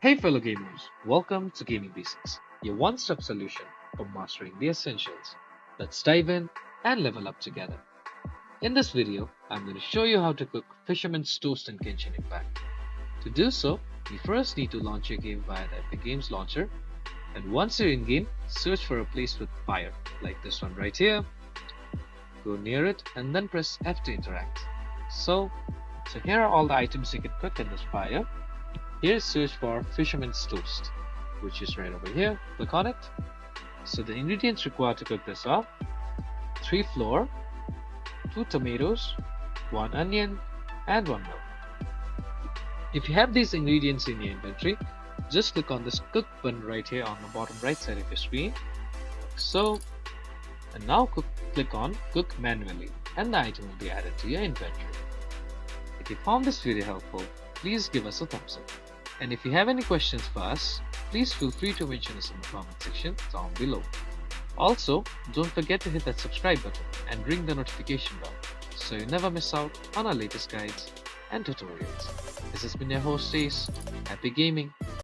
Hey fellow gamers, welcome to Gaming Basics, your one-stop solution for mastering the essentials. Let's dive in and level up together. In this video, I'm going to show you how to cook Fisherman's Toast in Genshin Impact. To do so, you first need to launch your game via the Epic Games launcher, and once you're in-game, search for a place with fire, like this one right here. Go near it and then press F to interact. So here are all the items you can cook in this fire. Here search for Fisherman's Toast, which is right over here. Click on it. So the ingredients required to cook this are 3 flour, 2 tomatoes, 1 onion, and 1 milk. If you have these ingredients in your inventory, just click on this cook button right here on the bottom right side of your screen. And now click on cook manually, and the item will be added to your inventory. If you found this video helpful, please give us a thumbs up. And if you have any questions for us, please feel free to mention us in the comment section down below. Also, don't forget to hit that subscribe button and ring the notification bell so you never miss out on our latest guides and tutorials. This has been your host Ace. Happy gaming!